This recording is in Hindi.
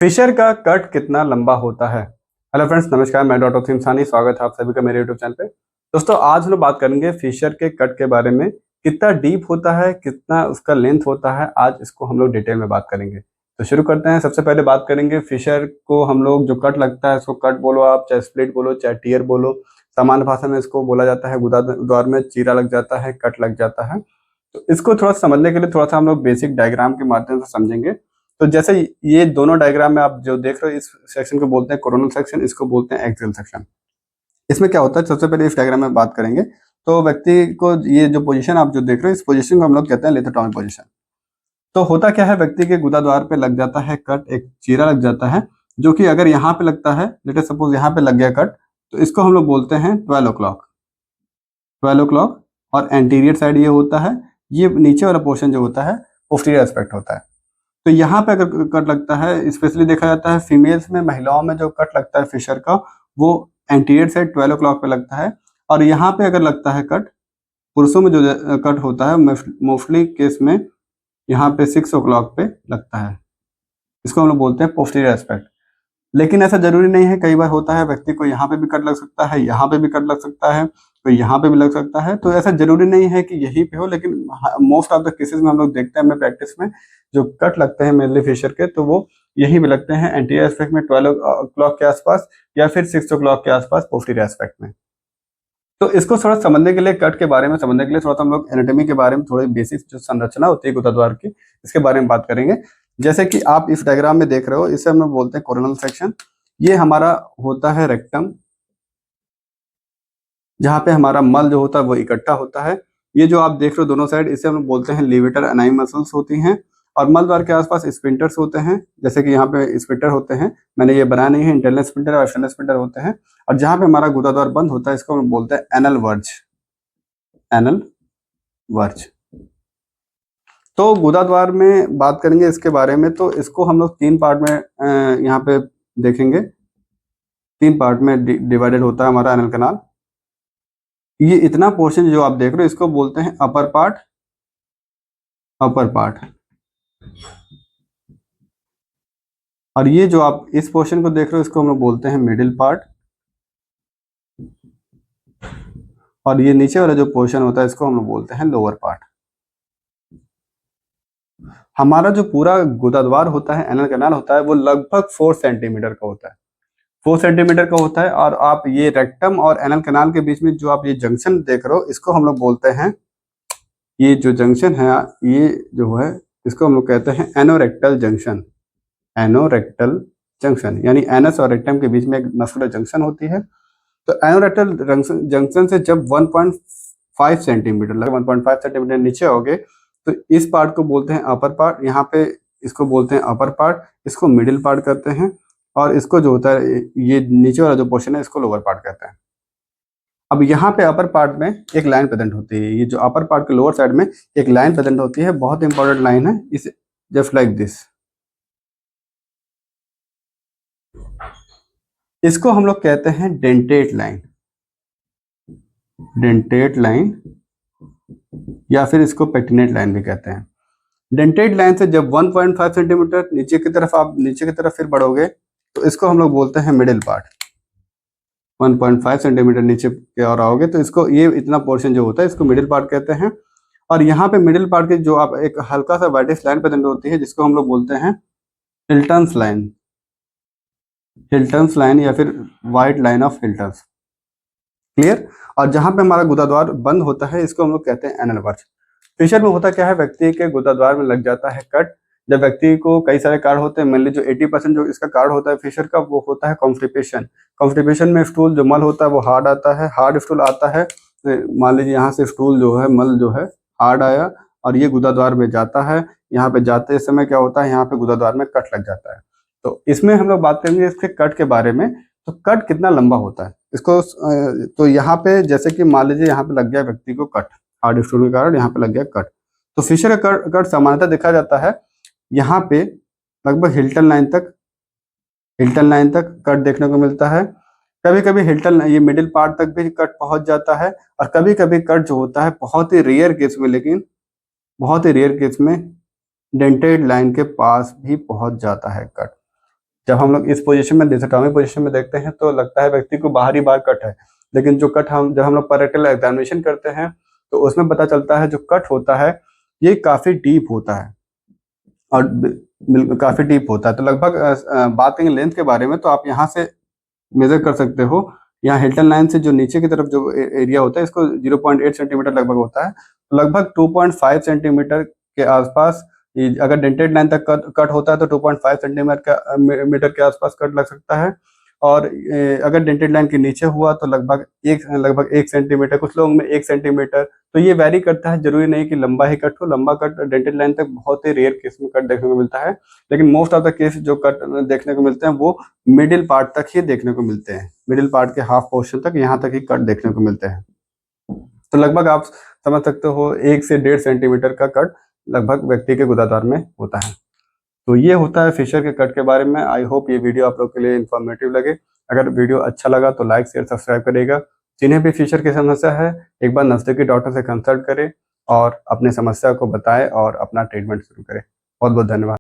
फिशर का कट कितना लंबा होता है। हेलो फ्रेंड्स, नमस्कार। मैं डॉक्टर सिमसानी, स्वागत है आप सभी का मेरे यूट्यूब चैनल पे। दोस्तों, आज हम लोग बात करेंगे फिशर के कट के बारे में। कितना डीप होता है, कितना उसका लेंथ होता है, आज इसको हम लोग डिटेल में बात करेंगे। तो शुरू करते हैं। सबसे पहले बात करेंगे फिशर को। हम लोग जो कट लगता है इसको कट बोलो, आप चाहे स्प्लिट बोलो चाहे टीयर बोलो। सामान्य भाषा में इसको बोला जाता है गुदा द्वार में चीरा लग जाता है, कट लग जाता है। तो इसको थोड़ा समझने के लिए थोड़ा सा हम लोग बेसिक डायग्राम के माध्यम से समझेंगे। तो जैसे ये दोनों डायग्राम में आप जो देख रहे हो, इस सेक्शन को बोलते हैं कोरोनल सेक्शन, इसको बोलते हैं एक्सियल सेक्शन। इसमें क्या होता है, सबसे पहले इस डायग्राम में बात करेंगे। तो व्यक्ति को ये जो पोजीशन आप जो देख रहे हो, इस पोजीशन को हम लोग कहते हैं लिथोटॉमी पोजीशन। तो होता क्या है, व्यक्ति के गुदाद्वार पे लग जाता है कट, एक चीरा लग जाता है, जो कि अगर यहाँ पे लगता है, लेट अस सपोज यहाँ पे लग गया कट, तो इसको हम लोग बोलते हैं 12 o'clock। 12 o'clock। और एंटीरियर साइड ये होता है, ये नीचे वाला पोर्शन जो होता है पोस्टीरियर एस्पेक्ट होता है। तो यहाँ पे अगर कट लगता है, स्पेशली देखा जाता है फीमेल्स में, महिलाओं में जो कट लगता है फिशर का, वो एंटीरियर साइड 12 o'clock पे लगता है। और यहाँ पे अगर लगता है कट, पुरुषों में जो कट होता है मोस्टली केस में यहाँ पे 6 o'clock पे लगता है। इसको हम लोग बोलते हैं पोस्टीरियर एस्पेक्ट। लेकिन ऐसा जरूरी नहीं है, कई बार होता है व्यक्ति को यहाँ पे भी कट लग सकता है, यहाँ पे भी कट लग सकता है, तो यहाँ पे भी लग सकता है। तो ऐसा जरूरी नहीं है कि यहीं पे हो, लेकिन मोस्ट ऑफ द केसेस में हम लोग देखते हैं अपने प्रैक्टिस में, जो कट लगते हैं मेनली फिशर के, तो वो यहीं पे लगते हैं एंटीरियर एस्पेक्ट में 12 o'clock के आसपास, या फिर 6 o'clock के आसपास पोस्टीरियर एस्पेक्ट में। तो इसको थोड़ा समझने के लिए, कट के बारे में समझने के लिए, थोड़ा सा हम लोग एनाटॉमी के बारे में, थोड़ी बेसिक जो संरचना होती है गुदाद्वार की, इसके बारे में बात करेंगे। जैसे कि आप इस डायग्राम में देख रहे हो, इसे हम लोग बोलते हैं कोरोनल सेक्शन। ये हमारा होता है रेक्टम, जहाँ पे हमारा मल जो होता है वो इकट्ठा होता है। ये जो आप देख रहे हो दोनों साइड, इसे हम लोग बोलते हैं लिवेटर एनाई मसल्स होती हैं। और मल द्वार के आसपास स्पिंटर्स होते हैं, जैसे कि यहाँ पे स्पिंटर होते हैं, मैंने ये बनाया नहीं है, इंटरनल स्पिंटर और एक्सटर्नल स्पिंटर होते हैं। और जहाँ पे हमारा गुदाद्वार बंद होता है, इसको हम बोलते हैं एनल वर्ज। Anal verge. तो गुदाद्वार में बात करेंगे इसके बारे में, तो इसको हम लोग तीन पार्ट में यहाँ पे देखेंगे। तीन पार्ट में डिवाइडेड होता है हमारा एनल कैनाल। ये इतना पोर्शन जो आप देख रहे हो, इसको बोलते हैं अपर पार्ट। Upper part. और ये जो आप इस पोर्शन को देख रहे हो, इसको हम लोग बोलते हैं मिडिल पार्ट। और ये नीचे वाला जो पोर्शन होता है, इसको हम लोग बोलते हैं लोअर पार्ट। हमारा जो पूरा गुदाद्वार होता है, एनल कैनाल होता है, वो लगभग 4 सेंटीमीटर का होता है। 4 सेंटीमीटर का होता है। और आप ये रेक्टम और एनल कैनाल के बीच में जो आप ये जंक्शन देख रहे हो, इसको हम लोग बोलते हैं, ये जो जंक्शन है, ये जो है, इसको हम लोग कहते हैं एनोरेक्टल जंक्शन। एनोरेक्टल जंक्शन यानी एनस और रेक्टम के बीच में एक मस्कुलर जंक्शन होती है। तो एनोरेक्टल जंक्शन से जब 1.5 सेंटीमीटर लगे, 1.5 सेंटीमीटर नीचे हो गए, तो इस पार्ट को बोलते हैं अपर पार्ट। यहाँ पे इसको बोलते हैं अपर पार्ट, इसको मिडिल पार्ट कहते हैं। और इसको जो होता है, ये नीचे वाला जो पोर्शन है, इसको लोअर पार्ट कहते हैं। अब यहाँ पे अपर पार्ट में एक लाइन प्रेजेंट होती है। ये जो अपर पार्ट के लोअर साइड में एक लाइन प्रेजेंट होती है, बहुत इंपॉर्टेंट लाइन है, इस जस्ट लाइक दिस। इसको हम लोग कहते हैं डेंटेट लाइन। डेंटेट लाइन या फिर इसको पेक्टिनेट लाइन भी कहते हैं। डेंटेट लाइन से जब 1.5 सेंटीमीटर नीचे की तरफ आप नीचे की तरफ फिर बढ़ोगे, तो इसको हम लोग बोलते हैं मिडिल पार्ट। 1.5 सेंटीमीटर नीचे की ओर आओगे, तो इसको, ये इतना पोर्शन जो होता है, इसको मिडिल पार्ट कहते हैं। और यहाँ पे मिडिल पार्ट के जो आप एक हल्का सा वाइटिश लाइन प्रेजेंट होती है, जिसको हम लोग बोलते हैं हिल्टन्स लाइन। हिल्टन्स लाइन या फिर वाइट लाइन ऑफ हिल्टन्स। क्लियर। और जहां पे हमारा गुदाद्वार बंद होता है, इसको हम लोग कहते हैं एनल वर्ज। फिशर में होता क्या है, व्यक्ति के गुदाद्वार में लग जाता है कट। जब व्यक्ति को कई सारे कार्ड होते हैं, मेनली जो 80% जो इसका कार्ड होता है फिशर का, वो होता है कॉन्स्टिपेशन। कॉन्स्टिपेशन में स्टूल जो मल होता है वो हार्ड आता है, हार्ड स्टूल आता है। मान लीजिए यहाँ से स्टूल जो है, मल जो है हार्ड आया, और ये गुदाद्वार में जाता है। यहाँ पे जाते समय क्या होता है, यहाँ पे गुदाद्वार में कट लग जाता है। तो इसमें हम लोग बात करेंगे इसके कट के बारे में। तो कट कितना लंबा होता है इसको, तो यहाँ पे जैसे कि मान लीजिए यहाँ पे लग गया व्यक्ति को कट, हार्ड स्टूल के कारण यहाँ पे लग गया कट। तो फिशर का कट सामान्यतः देखा जाता है यहाँ पे लगभग हिल्टन लाइन तक कट देखने को मिलता है। कभी कभी हिल्टन, ये मिडिल पार्ट तक भी कट पहुंच जाता है। और कभी कभी कट जो होता है, बहुत ही रेयर केस में, लेकिन बहुत ही रेयर केस में डेंटेड लाइन के पास भी पहुंच जाता है कट। जब हम लोग इस पोजीशन में डिथोटॉमी पोजीशन में देखते हैं तो लगता है व्यक्ति को बाहरी बार कट है, लेकिन जो कट जब हम लोग पैरेक्टल एग्जामिनेशन करते हैं तो उसमें पता चलता है जो कट होता है ये काफी डीप होता है और काफी डीप होता है। तो लगभग बात करेंगे लेंथ के बारे में, तो आप यहाँ से मेजर कर सकते हो। यहाँ हिल्टन लाइन से जो नीचे की तरफ जो एरिया होता है इसको 0.8 सेंटीमीटर लगभग होता है। तो लगभग 2.5 सेंटीमीटर के आसपास अगर डेंटेड लाइन तक कट होता है तो 2.5 सेंटीमीटर मीटर के आसपास कट लग सकता है। और अगर डेंटेड लाइन के नीचे हुआ तो लगभग 1 सेंटीमीटर, कुछ लोगों में 1 सेंटीमीटर। तो ये वैरी करता है, जरूरी नहीं कि लंबा ही कट हो। लंबा कट डेंटेड लाइन तक बहुत ही रेयर केस में कट देखने को मिलता है, लेकिन मोस्ट ऑफ द केस जो कट देखने को मिलते हैं वो मिडिल पार्ट तक ही देखने को मिलते हैं। मिडिल पार्ट के हाफ पोर्शन तक, यहाँ तक ही कट देखने को मिलते हैं। तो लगभग आप समझ सकते हो 1 से 1.5 सेंटीमीटर का कट लगभग व्यक्ति के गुदाद्वार में होता है। तो ये होता है फिशर के कट के बारे में। आई होप ये वीडियो आप लोग के लिए इन्फॉर्मेटिव लगे। अगर वीडियो अच्छा लगा तो लाइक शेयर सब्सक्राइब करिएगा। जिन्हें भी फिशर की समस्या है एक बार नज़दीकी डॉक्टर से कंसल्ट करें और अपनी समस्या को बताएं और अपना ट्रीटमेंट शुरू करें। बहुत बहुत धन्यवाद।